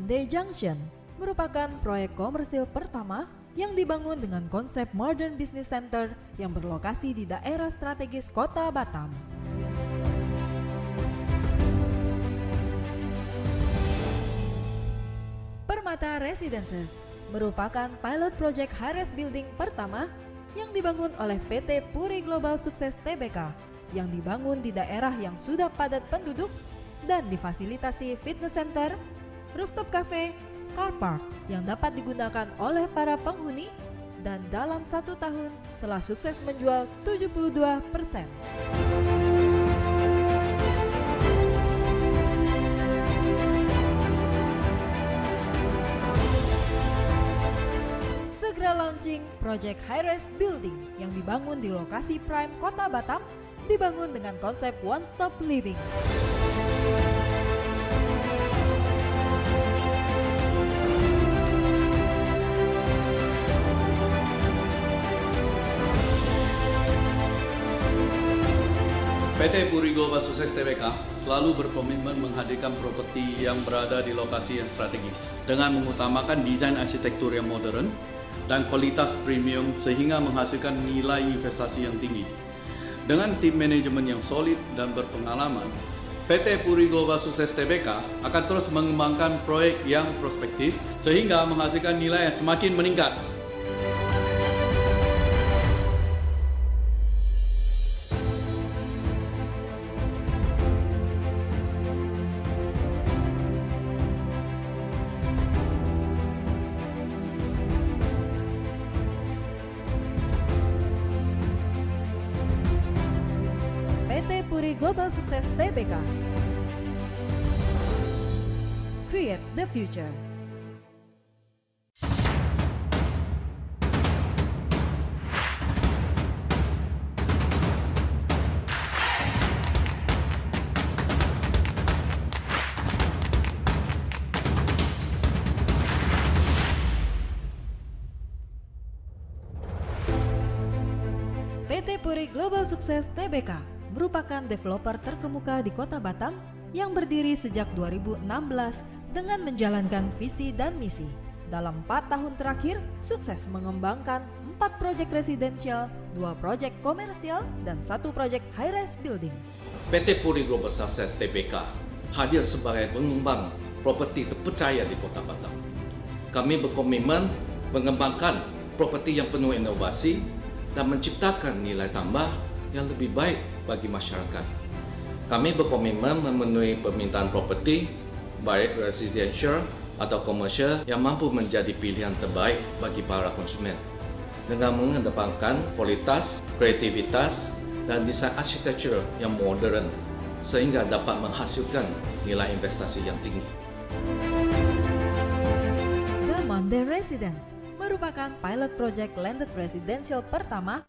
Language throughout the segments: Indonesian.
Monday Junction merupakan proyek komersil pertama yang dibangun dengan konsep Modern Business Center yang berlokasi di daerah strategis Kota Batam. Permata Residences merupakan pilot project high-rise building pertama yang dibangun oleh PT Puri Global Sukses Tbk yang dibangun di daerah yang sudah padat penduduk dan difasilitasi fitness center, rooftop cafe, car park yang dapat digunakan oleh para penghuni dan dalam 1 tahun telah sukses menjual 72%. Segera launching Project High-Rise Building yang dibangun di lokasi prime Kota Batam, dibangun dengan konsep one-stop living. PT Puri Global Sukses Tbk selalu berkomitmen menghadirkan properti yang berada di lokasi yang strategis dengan mengutamakan desain arsitektur yang modern dan kualitas premium sehingga menghasilkan nilai investasi yang tinggi. Dengan tim manajemen yang solid dan berpengalaman, PT Puri Global Sukses Tbk akan terus mengembangkan proyek yang prospektif sehingga menghasilkan nilai yang semakin meningkat. PT Puri Global Sukses Tbk. Create the future. PT Puri Global Sukses Tbk merupakan developer terkemuka di Kota Batam yang berdiri sejak 2016 dengan menjalankan visi dan misi. Dalam 4 tahun terakhir, sukses mengembangkan 4 proyek residensial, 2 proyek komersial, dan 1 proyek high-rise building. PT Puri Global Sukses Tbk hadir sebagai pengembang properti terpercaya di Kota Batam. Kami berkomitmen mengembangkan properti yang penuh inovasi dan menciptakan nilai tambah yang lebih baik bagi masyarakat. Kami berkomitmen memenuhi permintaan properti, baik residential atau komersial yang mampu menjadi pilihan terbaik bagi para konsumen dengan mengedepankan kualitas, kreativitas, dan desain arsitektur yang modern sehingga dapat menghasilkan nilai investasi yang tinggi. The Monday Residence merupakan pilot project landed residential pertama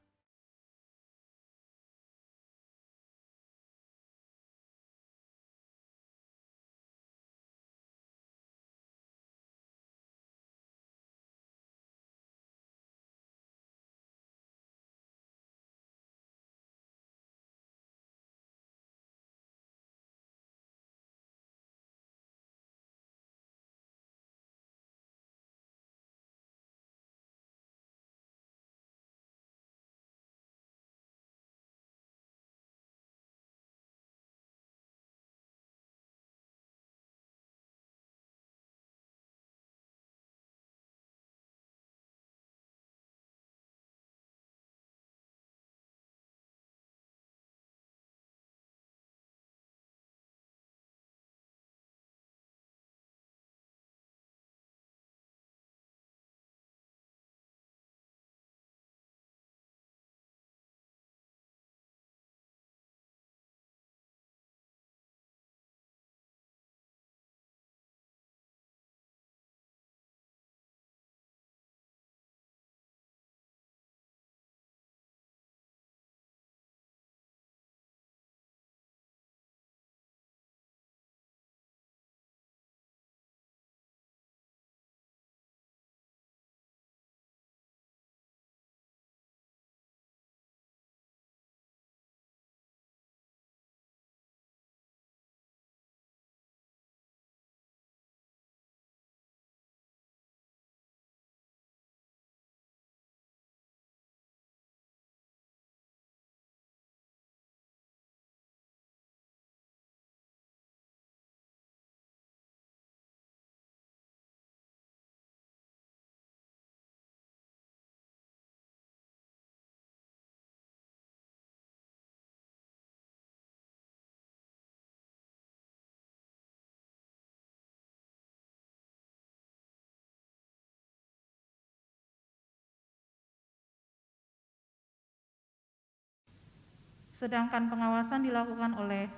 Sedangkan pengawasan dilakukan oleh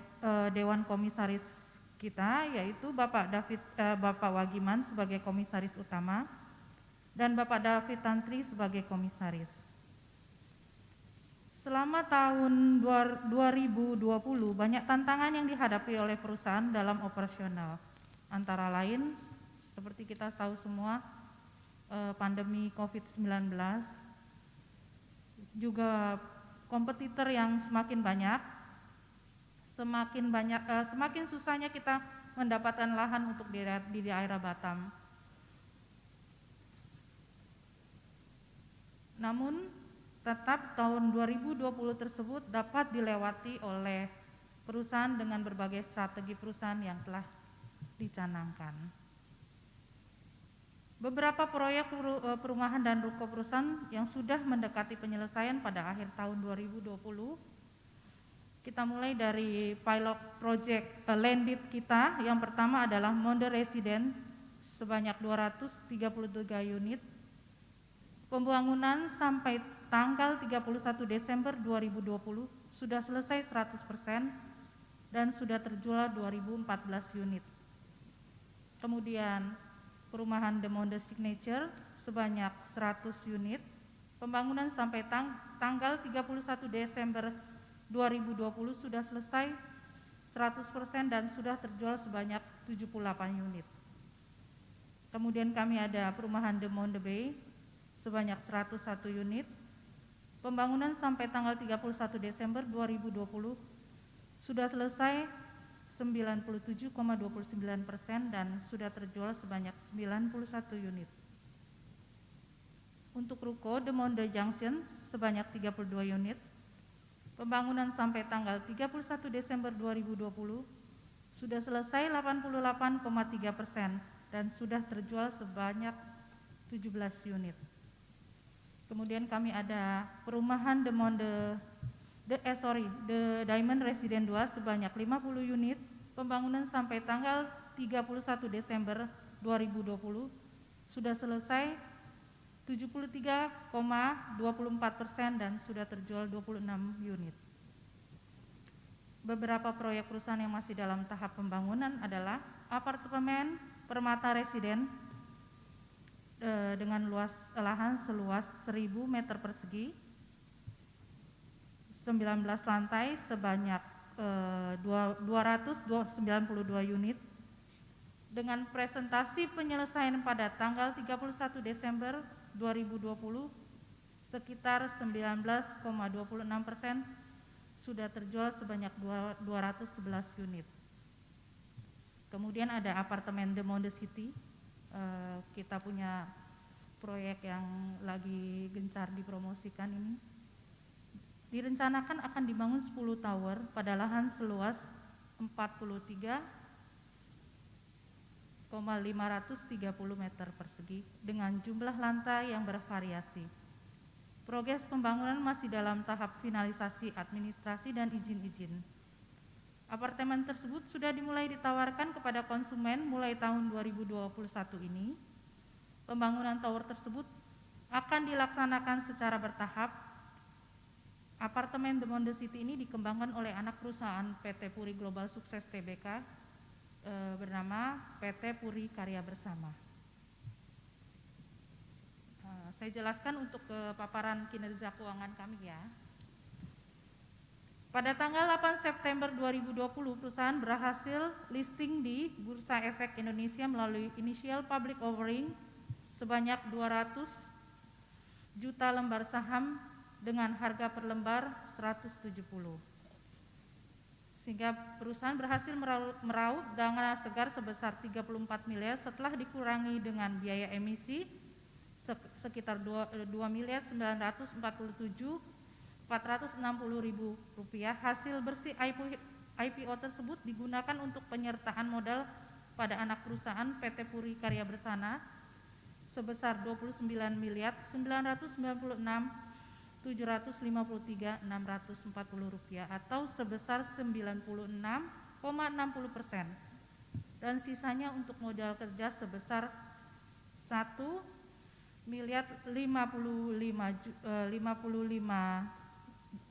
Dewan Komisaris kita, yaitu Bapak Wagiman sebagai Komisaris Utama dan Bapak David Tantri sebagai Komisaris. Selama tahun 2020 banyak tantangan yang dihadapi oleh perusahaan dalam operasional. Antara lain seperti kita tahu semua, pandemi COVID-19, juga kompetitor yang semakin banyak, semakin susahnya kita mendapatkan lahan untuk di daerah Batam. Namun tetap tahun 2020 tersebut dapat dilewati oleh perusahaan dengan berbagai strategi perusahaan yang telah dicanangkan. Beberapa proyek perumahan dan ruko perusahaan yang sudah mendekati penyelesaian pada akhir tahun 2020. Kita mulai dari pilot project landed kita. Yang pertama adalah Monde Resident sebanyak 233 unit. Pembangunan sampai tanggal 31 Desember 2020 sudah selesai 100% dan sudah terjual 2014 unit. Kemudian perumahan The Monde Signature sebanyak 100 unit. Pembangunan sampai tanggal 31 Desember 2020 sudah selesai 100% dan sudah terjual sebanyak 78 unit. Kemudian kami ada perumahan The Monde Bay sebanyak 101 unit. Pembangunan sampai tanggal 31 Desember 2020 sudah selesai 97,29% dan sudah terjual sebanyak 91 unit. Untuk ruko The Monde Junction sebanyak 32 unit. Pembangunan sampai tanggal 31 Desember 2020 sudah selesai 88,3% dan sudah terjual sebanyak 17 unit. Kemudian kami ada perumahan The Diamond Resident 2 sebanyak 50 unit. Pembangunan sampai tanggal 31 Desember 2020 sudah selesai 73,24% dan sudah terjual 26 unit. Beberapa proyek perusahaan yang masih dalam tahap pembangunan adalah apartemen Permata Residen dengan lahan seluas 1000 meter persegi, 19 lantai sebanyak 292 unit dengan presentasi penyelesaian pada tanggal 31 Desember 2020 sekitar 19,26%, sudah terjual sebanyak 211 unit. Kemudian ada apartemen The Monde City, kita punya proyek yang lagi gencar dipromosikan ini. Direncanakan akan dibangun 10 tower pada lahan seluas 43,530 meter persegi dengan jumlah lantai yang bervariasi. Progres pembangunan masih dalam tahap finalisasi administrasi dan izin-izin. Apartemen tersebut sudah dimulai ditawarkan kepada konsumen mulai tahun 2021 ini. Pembangunan tower tersebut akan dilaksanakan secara bertahap. Apartemen The Monde City ini dikembangkan oleh anak perusahaan PT Puri Global Sukses Tbk bernama PT Puri Karya Bersama. Saya jelaskan untuk paparan kinerja keuangan kami ya. Pada tanggal 8 September 2020, perusahaan berhasil listing di Bursa Efek Indonesia melalui initial public offering sebanyak 200 juta lembar saham dengan harga per lembar 170. Sehingga perusahaan berhasil meraup dana segar sebesar 34 miliar setelah dikurangi dengan biaya emisi sekitar 2.947.460.000 rupiah. Hasil bersih IPO tersebut digunakan untuk penyertaan modal pada anak perusahaan PT Puri Karya Bersama sebesar 29.996.753.640 rupiah atau sebesar 96,60%, dan sisanya untuk modal kerja sebesar 1.055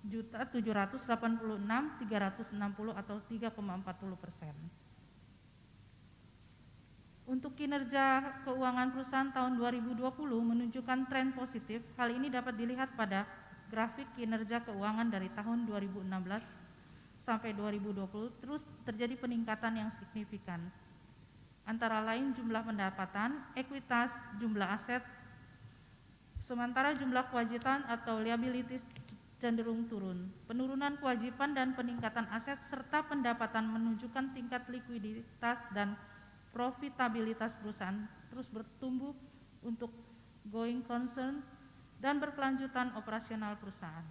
4.786.360 atau 3,40%. Untuk kinerja keuangan perusahaan tahun 2020 menunjukkan tren positif. Hal ini dapat dilihat pada grafik kinerja keuangan dari tahun 2016 sampai 2020 terus terjadi peningkatan yang signifikan. Antara lain jumlah pendapatan, ekuitas, jumlah aset, sementara jumlah kewajiban atau liabilities cenderung turun. Penurunan kewajiban dan peningkatan aset serta pendapatan menunjukkan tingkat likuiditas dan profitabilitas perusahaan terus bertumbuh untuk going concern dan berkelanjutan operasional perusahaan.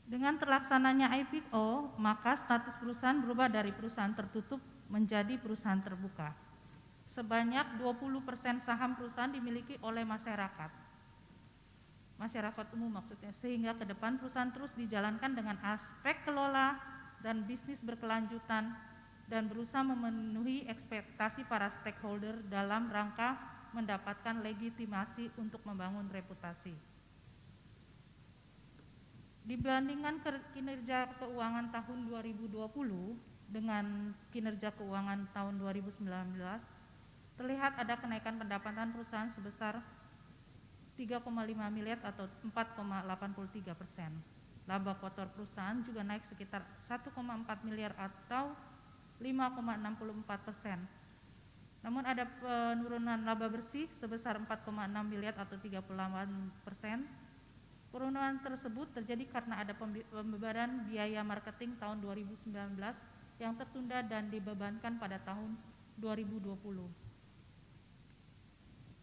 Dengan terlaksananya IPO, maka status perusahaan berubah dari perusahaan tertutup menjadi perusahaan terbuka. Sebanyak 20% saham perusahaan dimiliki oleh masyarakat umum maksudnya, sehingga ke depan perusahaan terus dijalankan dengan aspek kelola dan bisnis berkelanjutan dan berusaha memenuhi ekspektasi para stakeholder dalam rangka mendapatkan legitimasi untuk membangun reputasi. Dibandingkan kinerja keuangan tahun 2020 dengan kinerja keuangan tahun 2019, terlihat ada kenaikan pendapatan perusahaan sebesar 3,5 miliar atau 4,83%. Laba kotor perusahaan juga naik sekitar 1,4 miliar atau 5,64%. Namun ada penurunan laba bersih sebesar 4,6 miliar atau 38%. Penurunan tersebut terjadi karena ada pembebanan biaya marketing tahun 2019 yang tertunda dan dibebankan pada tahun 2020.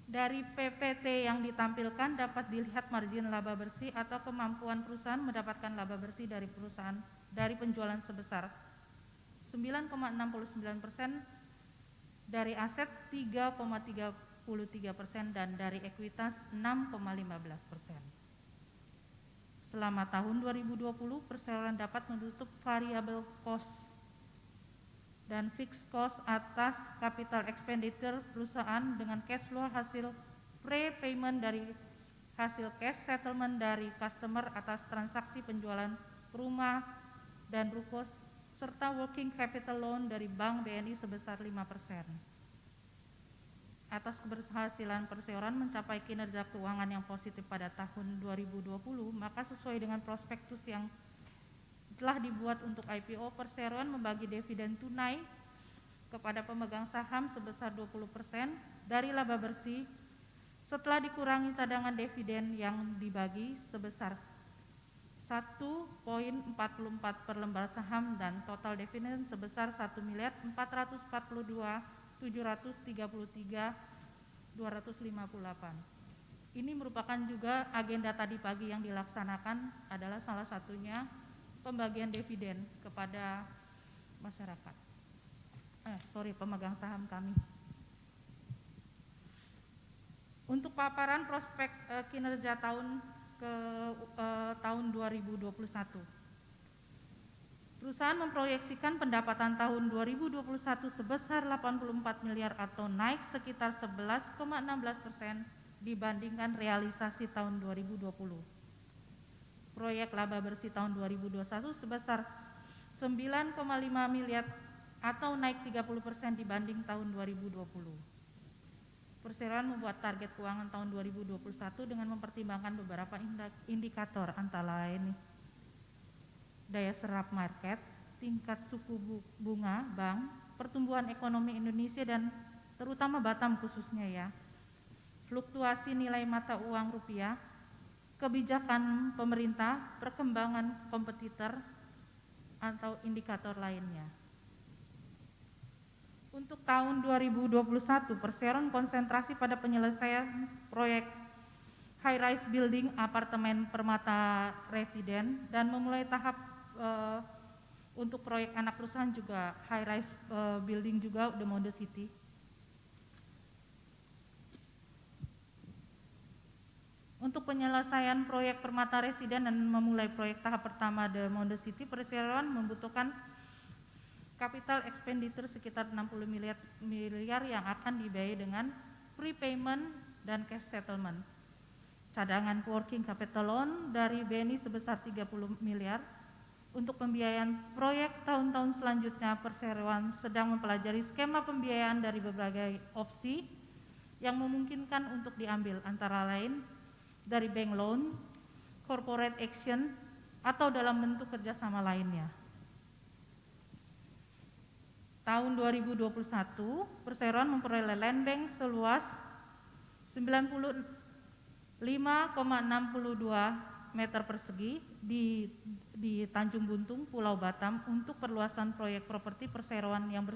Dari PPT yang ditampilkan dapat dilihat margin laba bersih atau kemampuan perusahaan mendapatkan laba bersih dari perusahaan dari penjualan sebesar 9,69%, dari aset 3,33% dan dari ekuitas 6,15%. Selama tahun 2020, perseroan dapat menutup variable cost dan fixed cost atas capital expenditure perusahaan dengan cash flow hasil prepayment dari hasil cash settlement dari customer atas transaksi penjualan rumah dan ruko serta working capital loan dari Bank BNI sebesar 5%. Atas keberhasilan perseroan mencapai kinerja keuangan yang positif pada tahun 2020, maka sesuai dengan prospektus yang telah dibuat untuk IPO, perseroan membagi dividen tunai kepada pemegang saham sebesar 20% dari laba bersih setelah dikurangi cadangan dividen yang dibagi sebesar 1,44 per lembar saham dan total dividen sebesar 1.442.733.258. Ini merupakan juga agenda tadi pagi yang dilaksanakan adalah salah satunya pembagian dividen kepada masyarakat. Pemegang saham kami. Untuk paparan prospek kinerja tahun 2021. Perusahaan memproyeksikan pendapatan tahun 2021 sebesar 84 miliar atau naik sekitar 11,16% dibandingkan realisasi tahun 2020. Proyek laba bersih tahun 2021 sebesar 9,5 miliar atau naik 30% dibanding tahun 2020. Perseroan membuat target keuangan tahun 2021 dengan mempertimbangkan beberapa indikator antara lain daya serap market, tingkat suku bunga bank, pertumbuhan ekonomi Indonesia dan terutama Batam khususnya ya, fluktuasi nilai mata uang rupiah, kebijakan pemerintah, perkembangan kompetitor, atau indikator lainnya. Untuk tahun 2021, perseroan konsentrasi pada penyelesaian proyek high-rise building apartemen Permata Residen dan memulai tahap untuk proyek anak perusahaan juga high-rise building juga The Monde City. Untuk penyelesaian proyek Permata Residen dan memulai proyek tahap pertama The Monde City, perseroan membutuhkan capital expenditure sekitar 60 miliar yang akan dibiayai dengan prepayment dan cash settlement. Cadangan working capital loan dari BNI sebesar 30 miliar. Untuk pembiayaan proyek tahun-tahun selanjutnya, Perseroan sedang mempelajari skema pembiayaan dari berbagai opsi yang memungkinkan untuk diambil, antara lain dari bank loan, corporate action, atau dalam bentuk kerjasama lainnya. Tahun 2021, Perseroan memperoleh land bank seluas 95,62 meter persegi di Tanjung Buntung, Pulau Batam untuk perluasan proyek properti Perseroan yang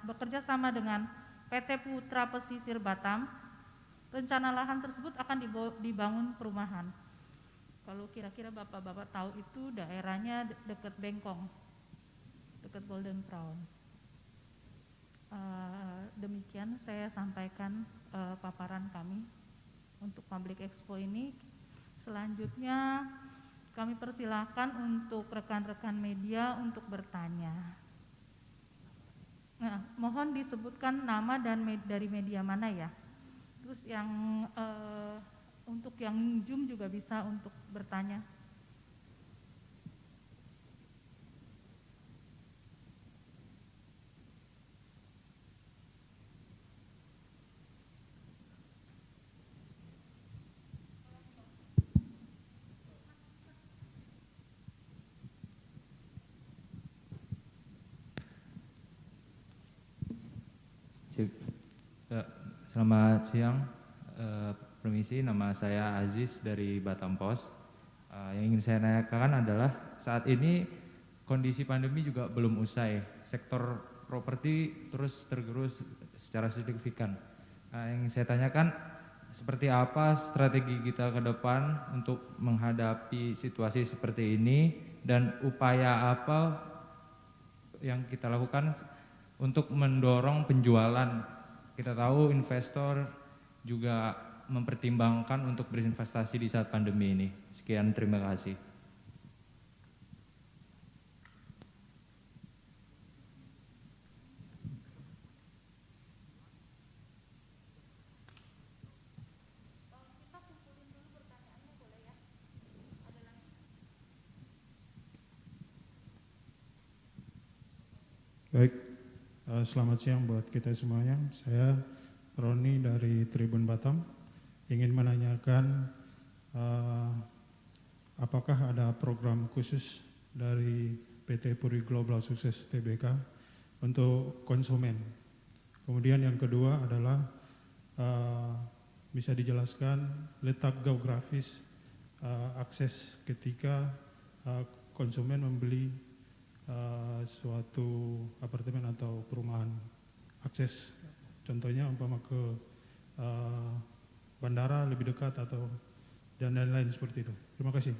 bekerja sama dengan PT Putra Pesisir Batam. Rencana lahan tersebut akan dibangun perumahan. Kalau kira-kira Bapak-Bapak tahu, itu daerahnya dekat Bengkong, dekat Golden Crown. Demikian saya sampaikan paparan kami untuk Public Expo ini. Selanjutnya kami persilahkan untuk rekan-rekan media untuk bertanya. Nah, mohon disebutkan nama dan dari media mana ya. Terus yang untuk yang Zoom juga bisa untuk bertanya. Selamat siang, permisi, nama saya Aziz dari Batam Pos. Yang ingin saya tanyakan adalah saat ini kondisi pandemi juga belum usai, sektor properti terus tergerus secara signifikan. Yang saya tanyakan, seperti apa strategi kita ke depan untuk menghadapi situasi seperti ini, dan upaya apa yang kita lakukan untuk mendorong penjualan. Kita tahu investor juga mempertimbangkan untuk berinvestasi di saat pandemi ini. Sekian, terima kasih. Baik, selamat siang buat kita semuanya. Saya Roni dari Tribun Batam, ingin menanyakan apakah ada program khusus dari PT Puri Global Sukses Tbk untuk konsumen. Kemudian yang kedua adalah bisa dijelaskan letak geografis akses ketika konsumen membeli suatu apartemen atau perumahan, akses contohnya umpama ke bandara lebih dekat atau dan lain-lain seperti itu. Terima kasih.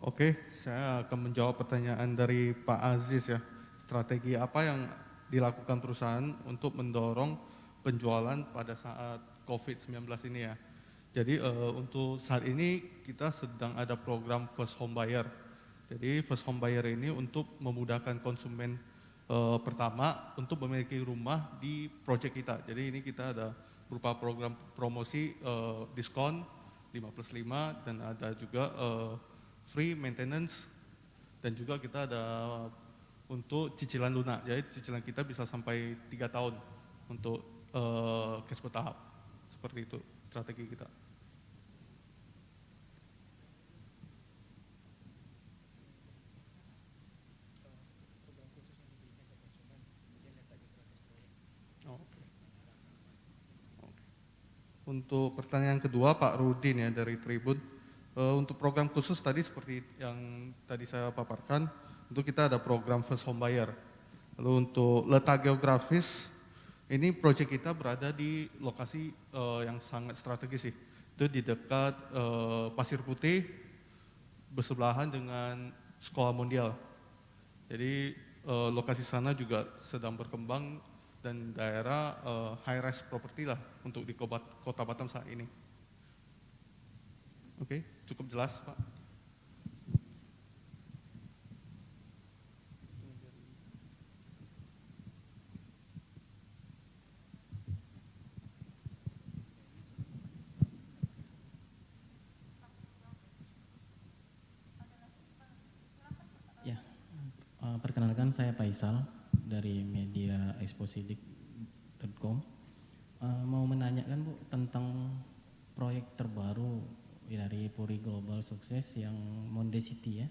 Oke, saya akan menjawab pertanyaan dari Pak Aziz ya. Strategi apa yang dilakukan perusahaan untuk mendorong penjualan pada saat COVID-19 ini ya. Jadi untuk saat ini kita sedang ada program First Home Buyer. Jadi First Home Buyer ini untuk memudahkan konsumen pertama untuk memiliki rumah di proyek kita. Jadi ini kita ada berupa program promosi diskon 5+5 dan ada juga free maintenance dan juga kita ada untuk cicilan lunak. Jadi cicilan kita bisa sampai 3 tahun untuk cash bertahap. Seperti itu strategi kita. Untuk pertanyaan kedua Pak Rudin ya dari Tribun, untuk program khusus tadi seperti yang tadi saya paparkan, untuk kita ada program First Home Buyer. Lalu untuk letak geografis, ini proyek kita berada di lokasi yang sangat strategis sih. Itu di dekat Pasir Putih, bersebelahan dengan Sekolah Mondial. Jadi lokasi sana juga sedang berkembang dan daerah high rise property lah untuk di Kota Batam saat ini. Oke, cukup jelas Pak. Ya, perkenalkan saya Faisal dari media exposidik.com. Mau menanyakan Bu tentang proyek terbaru dari Puri Global Sukses yang Monde City ya.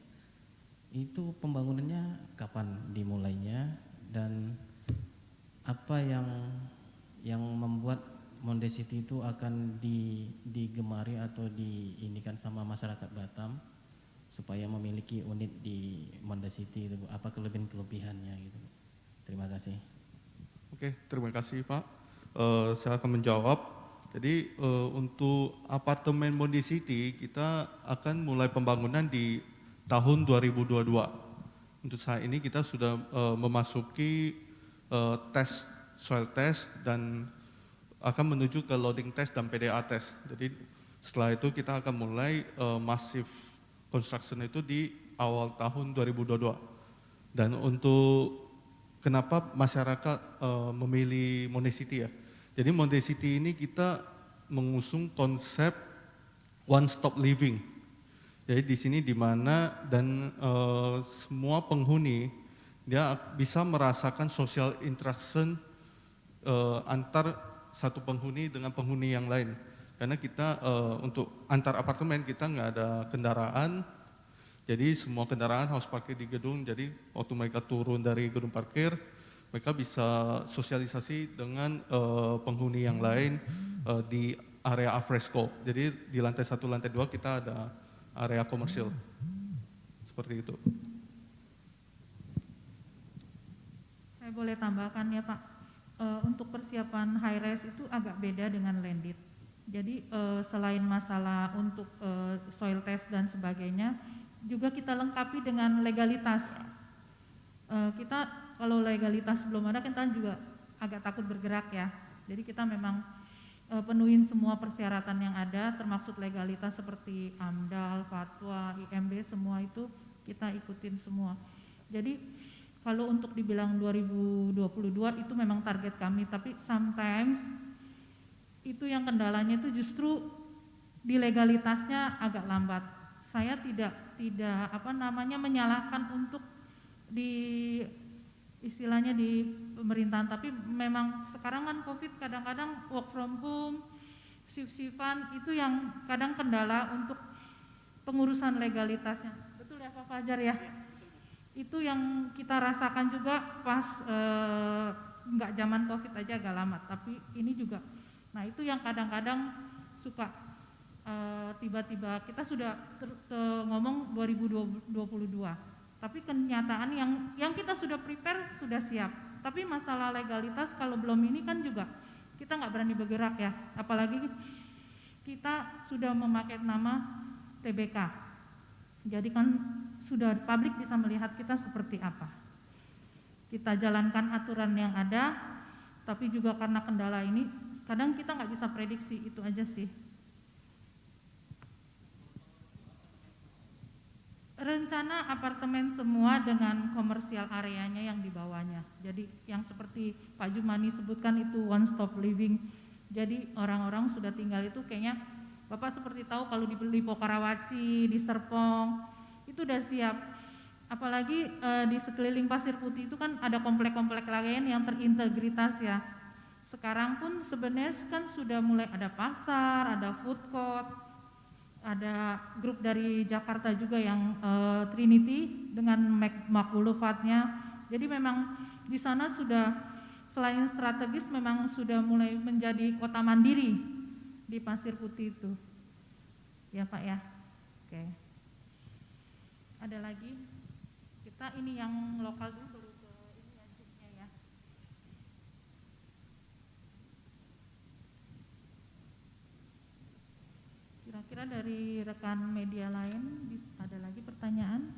Itu pembangunannya kapan dimulainya dan apa yang membuat Monde City itu akan digemari atau diinikan sama masyarakat Batam supaya memiliki unit di Monde City itu Bu? Apa kelebihan-kelebihannya gitu? Terima kasih. Oke, terima kasih Pak. Saya akan menjawab. Jadi untuk apartemen Monde City kita akan mulai pembangunan di tahun 2022. Untuk saat ini kita sudah memasuki tes soil test dan akan menuju ke loading test dan PDA test. Jadi setelah itu kita akan mulai massive construction itu di awal tahun 2022. Dan untuk kenapa masyarakat memilih Monde City ya? Jadi Monde City ini kita mengusung konsep one stop living. Jadi di sini di mana dan semua penghuni dia bisa merasakan social interaction antar satu penghuni dengan penghuni yang lain. Karena kita untuk antar apartemen kita nggak ada kendaraan. Jadi semua kendaraan harus parkir di gedung, jadi waktu mereka turun dari gedung parkir, mereka bisa sosialisasi dengan penghuni yang lain di area alfresco. Jadi di lantai 1, lantai 2 kita ada area komersil. Seperti itu. Saya boleh tambahkan ya Pak, untuk persiapan high rise itu agak beda dengan landed. Jadi selain masalah untuk soil test dan sebagainya, juga kita lengkapi dengan legalitas. Kita kalau legalitas belum ada, kita juga agak takut bergerak ya. Jadi kita memang penuhin semua persyaratan yang ada, termasuk legalitas seperti AMDAL, fatwa, IMB, semua itu kita ikutin semua. Jadi kalau untuk dibilang 2022 itu memang target kami, tapi sometimes itu yang kendalanya itu justru di legalitasnya agak lambat. Saya tidak menyalahkan untuk di istilahnya di pemerintahan, tapi memang sekarang kan COVID kadang-kadang work from home, shift-shiftan itu yang kadang kendala untuk pengurusan legalitasnya. Betul ya Pak Fajar ya? Itu yang kita rasakan juga pas nggak zaman COVID aja agak lama, tapi ini juga. Nah itu yang kadang-kadang suka tiba-tiba kita sudah ngomong 2022, tapi kenyataan yang kita sudah prepare sudah siap, tapi masalah legalitas kalau belum ini kan juga kita nggak berani bergerak ya, apalagi kita sudah memakai nama TBK. Jadi kan sudah publik bisa melihat kita seperti apa. Kita jalankan aturan yang ada, tapi juga karena kendala ini, kadang kita nggak bisa prediksi, itu aja sih. Rencana apartemen semua dengan komersial areanya yang di bawahnya. Jadi yang seperti Pak Jumani sebutkan itu one stop living. Jadi orang-orang sudah tinggal itu kayaknya Bapak seperti tahu kalau di Pokarawaci, di Serpong itu udah siap. Apalagi di sekeliling Pasir Putih itu kan ada komplek-komplek lain yang terintegritas ya. Sekarang pun sebenarnya kan sudah mulai ada pasar, ada food court, ada grup dari Jakarta juga yang Trinity dengan Makbuluvardnya. Jadi memang di sana sudah selain strategis memang sudah mulai menjadi kota mandiri di Pasir Putih itu. Ya Pak ya. Oke. Ada lagi? Kita ini yang lokal dulu baru ke ini ya Zoom-nya ya. Kira-kira dari rekan media lain ada lagi pertanyaan?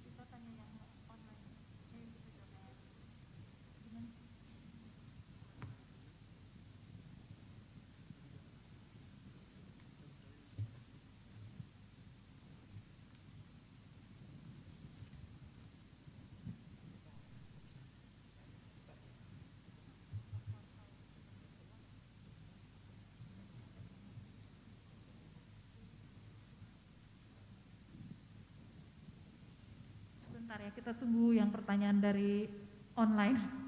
Kita tanya yang online. Kita jawab. Gimana? Sebentar ya, kita tunggu yang pertanyaan dari online.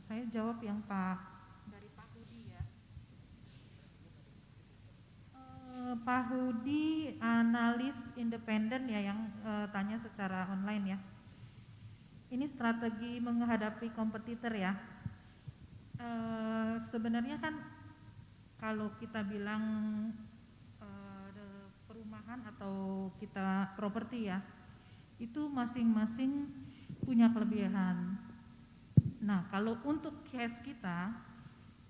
Saya jawab yang dari Pak Hudi ya. Pak Hudi analis independen ya yang tanya secara online ya. Ini strategi menghadapi kompetitor ya. Sebenarnya kan kalau kita bilang perumahan atau kita properti ya, itu masing-masing punya kelebihan. Nah, kalau untuk case kita,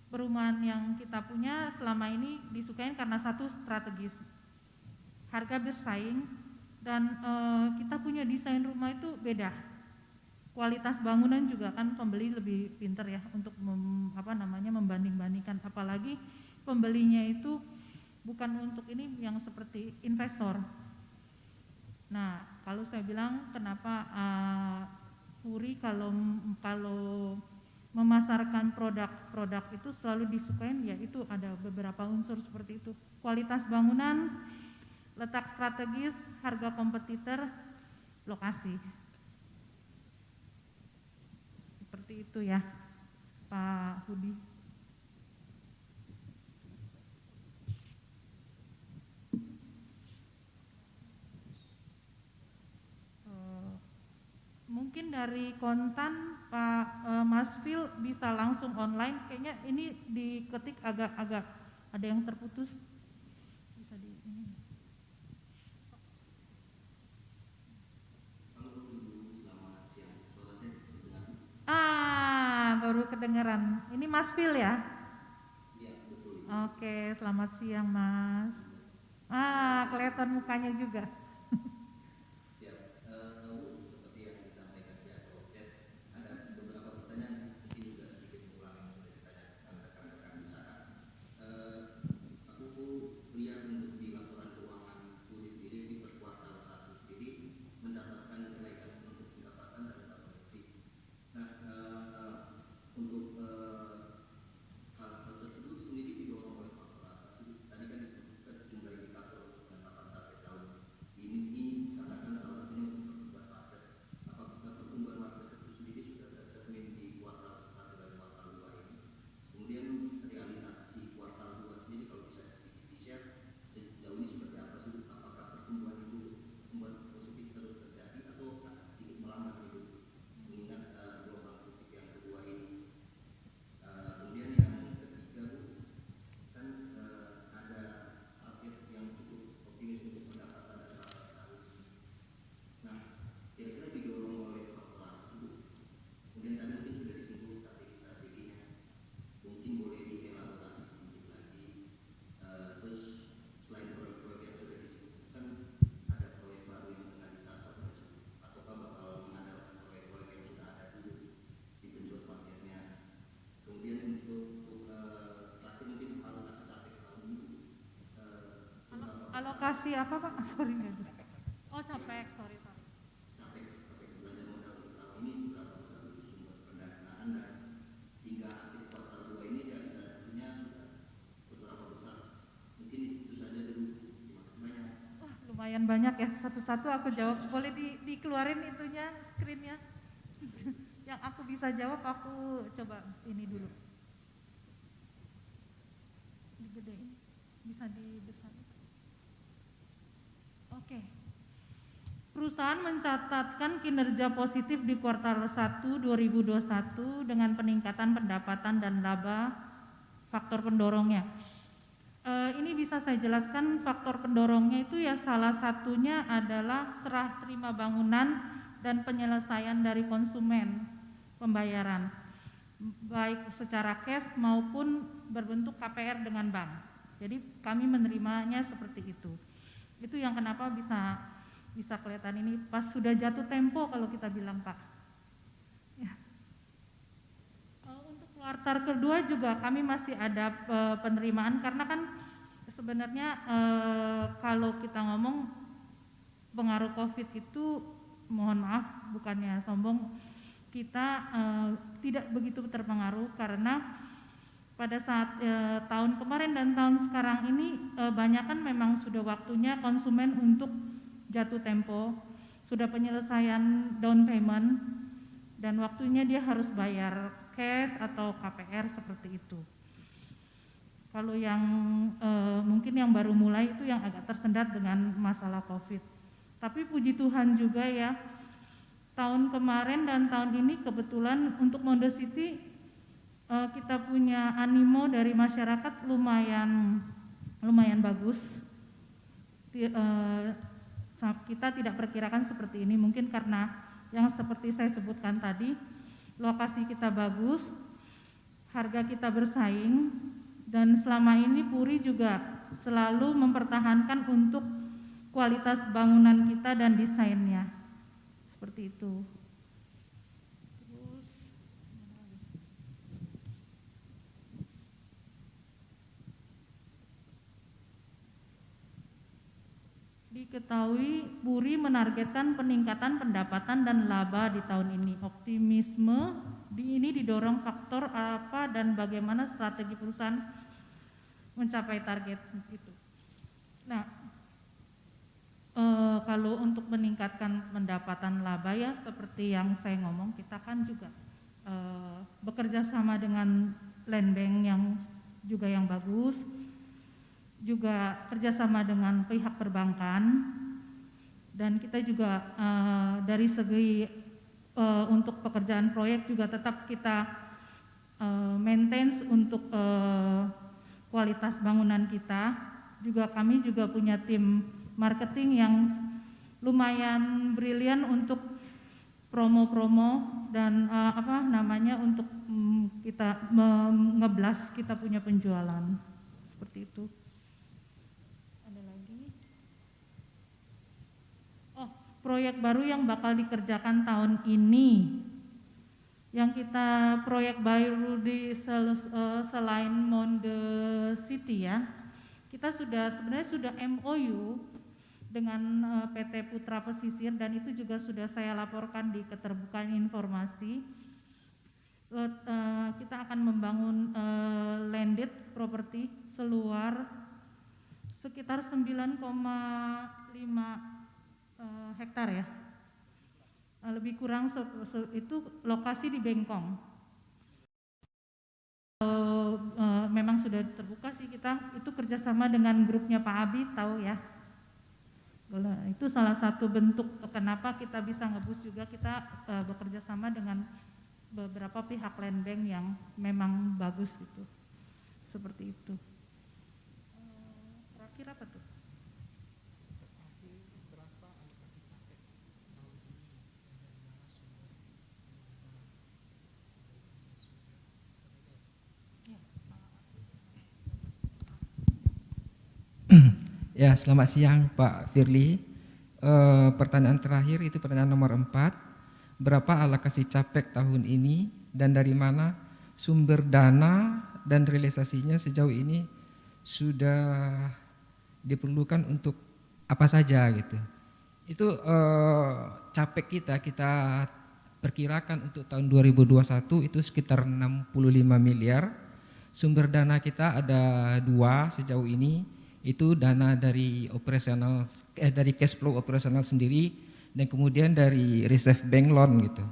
perumahan yang kita punya selama ini disukain karena satu strategis, harga bersaing, dan kita punya desain rumah itu beda. Kualitas bangunan juga kan pembeli lebih pintar ya untuk membanding-bandingkan, apalagi pembelinya itu bukan untuk ini yang seperti investor. Nah, kalau saya bilang kenapa Puri kalau memasarkan produk-produk itu selalu disukain, ya itu ada beberapa unsur seperti itu. Kualitas bangunan, letak strategis, harga kompetitor, lokasi. Seperti itu ya, Pak Hudi. Mungkin dari kontan Pak Mas Phil bisa langsung online. Kayaknya ini diketik agak-agak ada yang terputus. Bisa di ini. Baru kedengaran. Ini Mas Phil ya? Iya, betul. Oke, selamat siang Mas. Kelihatan mukanya juga. Alokasi apa Pak? Sorry nggak ada. Oh capek, sorry. Wah lumayan banyak ya, satu-satu aku jawab. Boleh dikeluarin itunya, screennya. Yang aku bisa jawab aku coba ini dulu. Digedein, bisa dibesarin. Oke. Perusahaan mencatatkan kinerja positif di kuartal 1 2021 dengan peningkatan pendapatan dan laba. Faktor pendorongnya. Ini bisa saya jelaskan faktor pendorongnya itu ya salah satunya adalah serah terima bangunan dan penyelesaian dari konsumen pembayaran. Baik secara cash maupun berbentuk KPR dengan bank. Jadi kami menerimanya seperti itu. Itu yang kenapa bisa kelihatan ini pas sudah jatuh tempo kalau kita bilang Pak. Ya. Untuk kuartal kedua juga kami masih ada penerimaan karena kan sebenarnya kalau kita ngomong pengaruh COVID itu mohon maaf bukannya sombong kita tidak begitu terpengaruh karena pada saat tahun kemarin dan tahun sekarang ini banyakan memang sudah waktunya konsumen untuk jatuh tempo, sudah penyelesaian down payment dan waktunya dia harus bayar cash atau KPR seperti itu. Kalau yang mungkin yang baru mulai itu yang agak tersendat dengan masalah COVID. Tapi puji Tuhan juga ya, tahun kemarin dan tahun ini kebetulan untuk Mondo City kita punya animo dari masyarakat lumayan bagus. Kita tidak perkirakan seperti ini mungkin karena yang seperti saya sebutkan tadi, lokasi kita bagus, harga kita bersaing, dan selama ini Puri juga selalu mempertahankan untuk kualitas bangunan kita dan desainnya. Seperti itu. Terus diketahui Puri menargetkan peningkatan pendapatan dan laba di tahun ini. Optimisme ini didorong faktor apa dan bagaimana strategi perusahaan mencapai target itu. Nah, kalau untuk meningkatkan pendapatan laba ya seperti yang saya ngomong, kita kan juga bekerja sama dengan land bank yang juga yang bagus, juga kerjasama dengan pihak perbankan, dan kita juga dari segi untuk pekerjaan proyek juga tetap kita maintain untuk kualitas bangunan kita. Juga kami juga punya tim marketing yang lumayan brilian untuk promo-promo dan untuk kita ngeblas kita punya penjualan seperti itu. Ada lagi? Oh, proyek baru yang bakal dikerjakan tahun ini. Yang kita proyek baru di selain Mondo City ya, kita sebenarnya sudah MOU dengan PT Putra Pesisir dan itu juga sudah saya laporkan di keterbukaan informasi. Kita akan membangun landed property seluar sekitar 9,5 hektar ya. Lebih kurang itu lokasi di Bengkong. Memang sudah terbuka sih kita, itu kerjasama dengan grupnya Pak Abi, tahu ya. Itu salah satu bentuk kenapa kita bisa ngebus juga, kita bekerja sama dengan beberapa pihak land bank yang memang bagus gitu. Seperti itu. Terakhir apa tuh? Ya, selamat siang Pak Firly. Pertanyaan terakhir itu pertanyaan nomor 4. Berapa alokasi CAPEK tahun ini dan dari mana sumber dana dan realisasinya sejauh ini sudah diperlukan untuk apa saja gitu. Itu capek kita perkirakan untuk tahun 2021 itu sekitar 65 miliar. Sumber dana kita ada 2 sejauh ini, itu dana dari operasional dari cash flow operasional sendiri dan kemudian dari reserve bank loan gitu.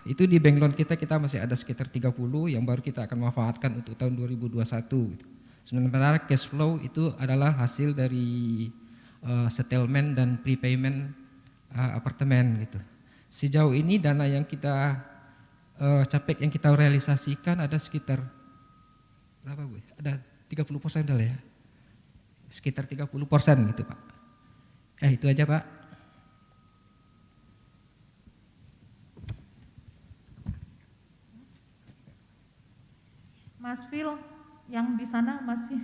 Itu di bank loan kita masih ada sekitar 30 yang baru kita akan manfaatkan untuk tahun 2021 gitu. Sementara cash flow itu adalah hasil dari settlement dan prepayment apartemen gitu. Sejauh ini dana yang kita capek yang kita realisasikan ada sekitar berapa Bu? Ada 30% dah ya. Sekitar 30% gitu Pak. Itu aja Pak. Mas Phil yang di sana masih.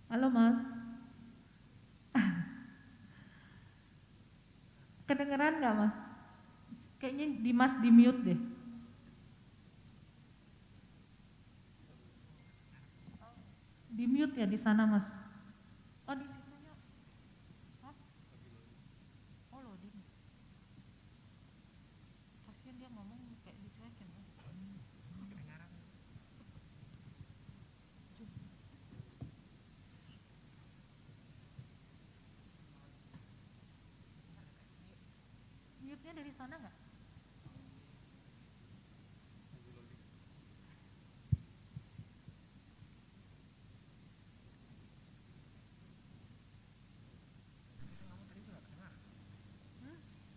Halo Mas. Kedengeran nggak Mas? Kayaknya di Mas di mute deh. Di mute ya di sana Mas. Oh di situnya. Hah? Oh loading. Kasian dia ngomong kayak dicuekin. Mute-nya dari sana nggak?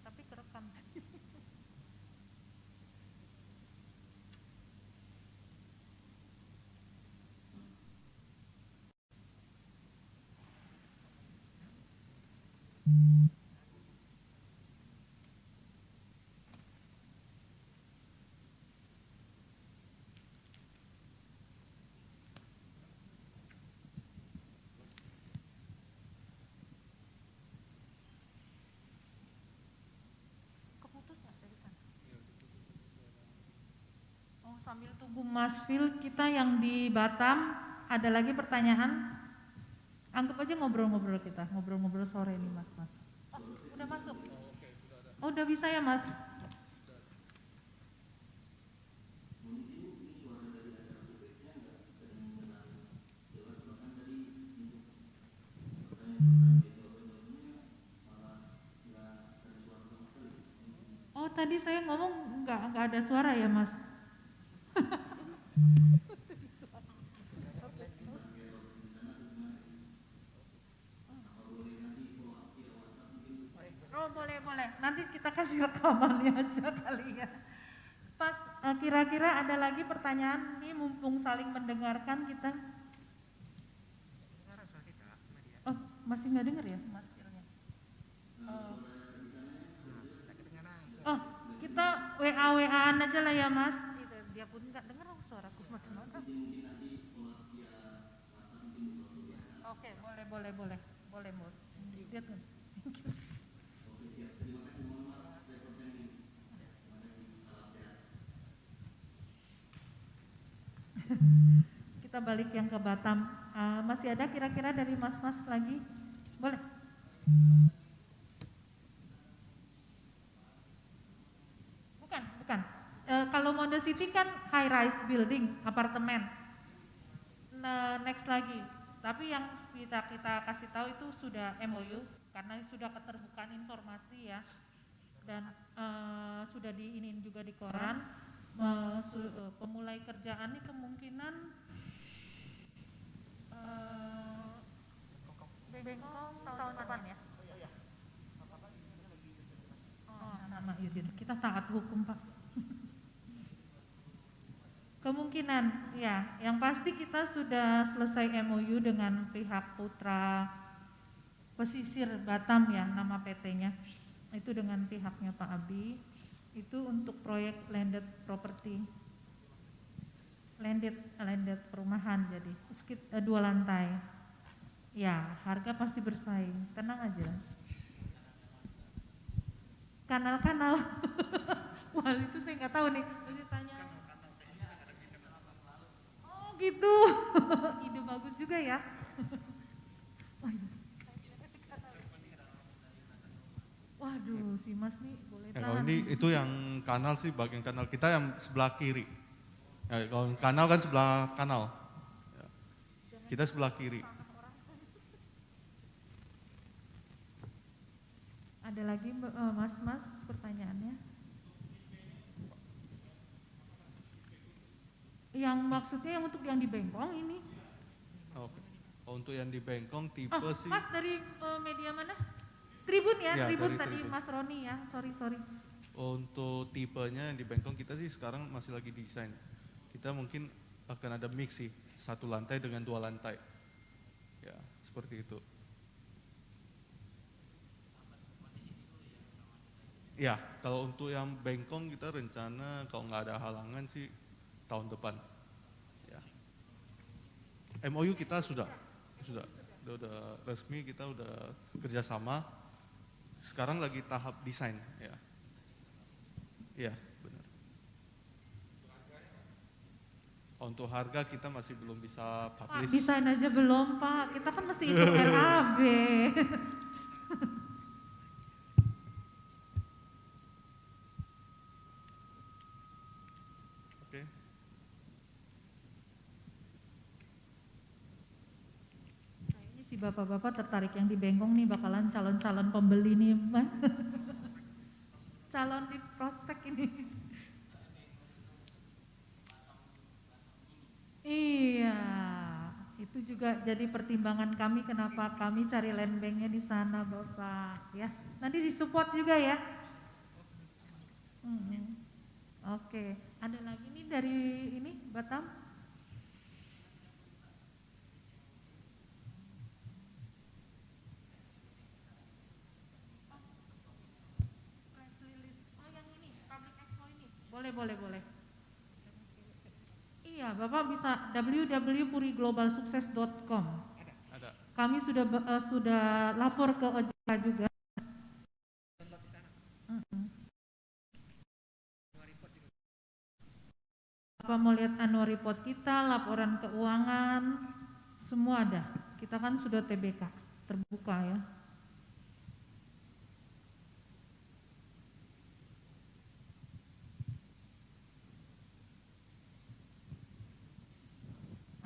Tapi kerekam. Keputus nggak dari sana? Oh sambil tunggu Mas Phil, kita yang di Batam ada lagi pertanyaan. Anggap aja ngobrol-ngobrol kita, ngobrol-ngobrol sore nih Mas. Oh udah masuk? Oh udah bisa ya Mas? Oh tadi saya ngomong nggak ada suara ya Mas? Oh boleh. Nanti kita kasih rekamannya aja kali ya. Pas kira-kira ada lagi pertanyaan nih mumpung saling mendengarkan kita. Oh masih nggak dengar ya Mas Philnya? Oh kita WA-WA-an aja lah ya Mas. Dia pun nggak dengar suaraku macam-macam. Oke boleh. Lihat kan? Kita balik yang ke Batam. Masih ada kira-kira dari mas-mas lagi? Boleh? Bukan. Kalau Mondo City kan high rise building, apartemen. Next lagi. Tapi yang kita kasih tahu itu sudah MOU karena sudah keterbukaan informasi ya. Dan sudah diinin juga di koran. Pemulai kerjaan ini kemungkinan bengkong tahun depan ya. Oh, nama izin. Kita taat hukum Pak. Kemungkinan ya, yang pasti kita sudah selesai MOU dengan pihak Putra Pesisir Batam ya, nama PT-nya. Itu dengan pihaknya Pak Abi. Itu untuk proyek landed property, landed perumahan, jadi 2 lantai. Ya harga pasti bersaing, tenang aja. Kanal wah itu saya nggak tahu nih. Jadi tanya. Oh gitu. Ide bagus juga ya. Waduh, si Mas nih boleh Ya, kalau tahan. ini itu yang kanal sih, bagian kanal kita yang sebelah kiri. Ya, kalau yang kanal kan sebelah kanal. Ya, kita sebelah kiri. Ada lagi Mas pertanyaannya? Yang maksudnya yang untuk yang di Bengkong ini? Oke. Kalau untuk yang di Bengkong tipe Oh, sih. Mas dari media mana? Tribun ya, Ya, Tribun dari tadi Tribun. Mas Roni ya, sorry. Untuk tipenya yang di Bengkong kita sih sekarang masih lagi desain. Kita mungkin akan ada mix sih, 1 lantai dengan 2 lantai. Ya, seperti itu. Ya, kalau untuk yang Bengkong kita rencana kalau nggak ada halangan sih tahun depan. Ya. MOU kita sudah resmi, kita udah kerjasama. Sekarang lagi tahap desain, ya. Iya, benar. Untuk harga kita masih belum bisa Pak, publish. desain aja belum Pak, kita kan mesti hitung RAB. Oke. Kayaknya si bapak-bapak tertarik yang di Bengkong nih, bakalan calon-calon pembeli nih Pak. Calon di prospek ini. Iya, itu juga jadi pertimbangan kami kenapa kami cari land banknya di sana Bapak ya. Nanti disupport juga ya. Oke, ada lagi nih dari ini Batam. Press release. Oh yang ini, public expo ini. Boleh. Iya, Bapak bisa www.puriglobalsukses.com. Ada. Kami sudah lapor ke OJK juga. Bapak mau lihat annual report kita, laporan keuangan, semua ada. Kita kan sudah TBK, terbuka ya.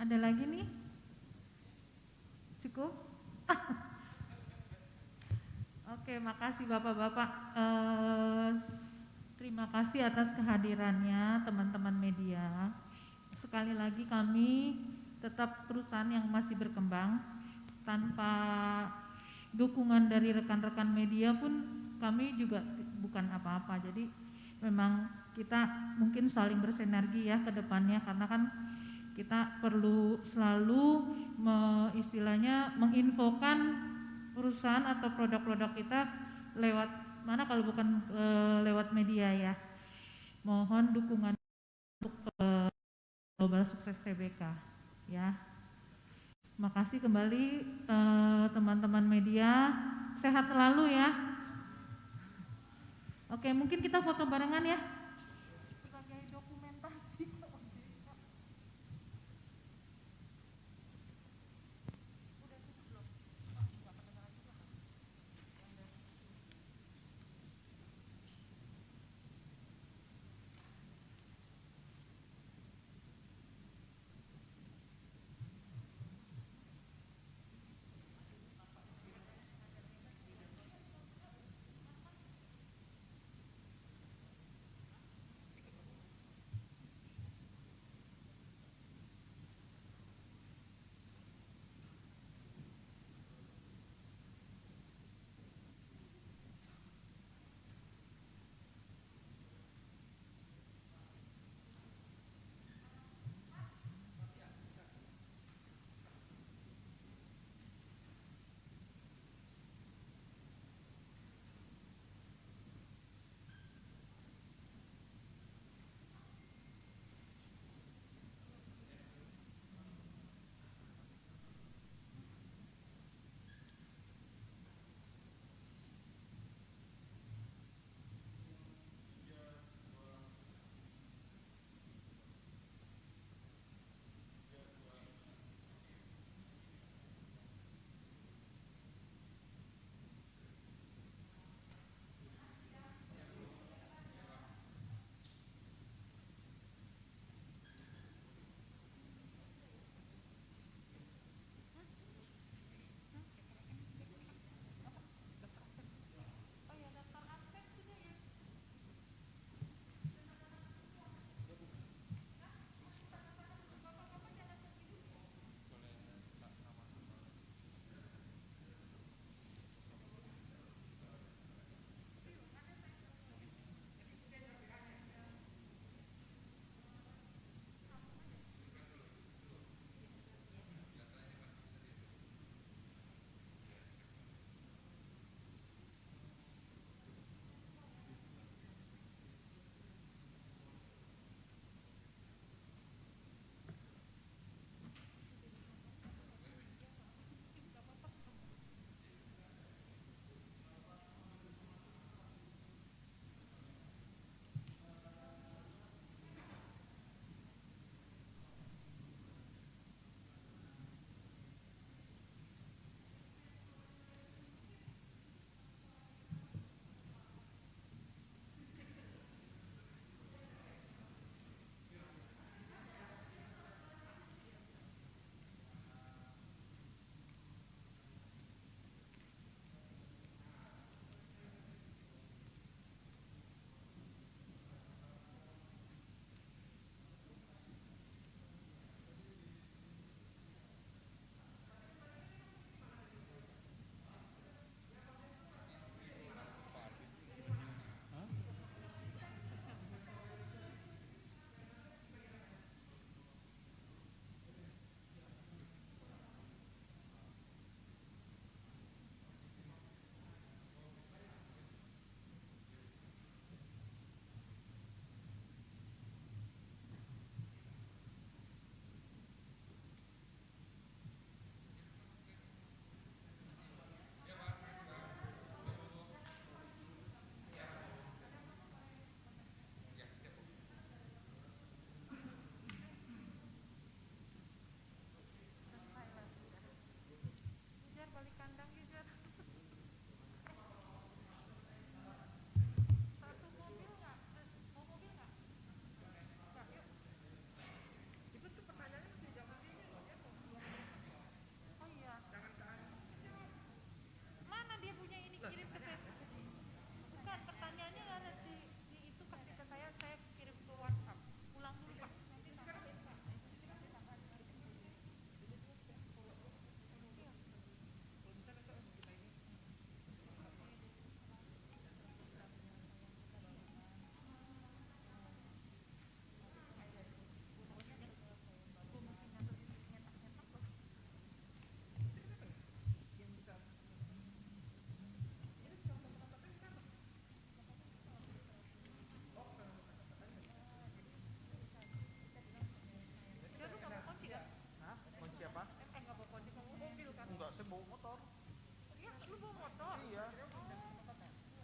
Ada lagi nih? Cukup? Oke, makasih Bapak-Bapak. Terima kasih atas kehadirannya teman-teman media. Sekali lagi kami tetap perusahaan yang masih berkembang. Tanpa dukungan dari rekan-rekan media pun kami juga bukan apa-apa. Jadi memang kita mungkin saling bersinergi ya ke depannya, karena kan kita perlu selalu istilahnya menginfokan perusahaan atau produk-produk kita lewat mana kalau bukan lewat media ya. Mohon dukungan untuk Global Sukses TBK ya. Makasih kembali teman-teman media, sehat selalu ya. Oke, mungkin kita foto barengan ya sebagai dokumentasi.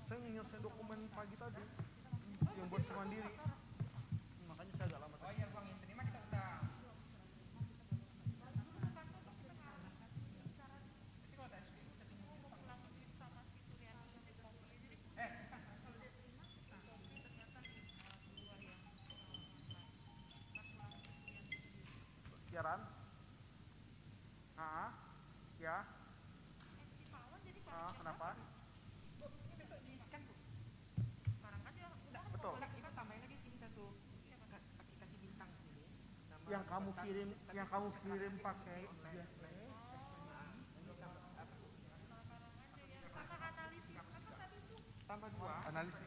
Saya menyelesaikan dokumen pagi tadi yang buat mandiri. Makanya saya agak lama tadi. Oh iya, Bang, yang terima kita udah. Kiaran? Ya. Kenapa? Betul. Kita tambahin lagi sini satu kasih bintang sini. Yang kamu kirim pakai Tambah 2. analisis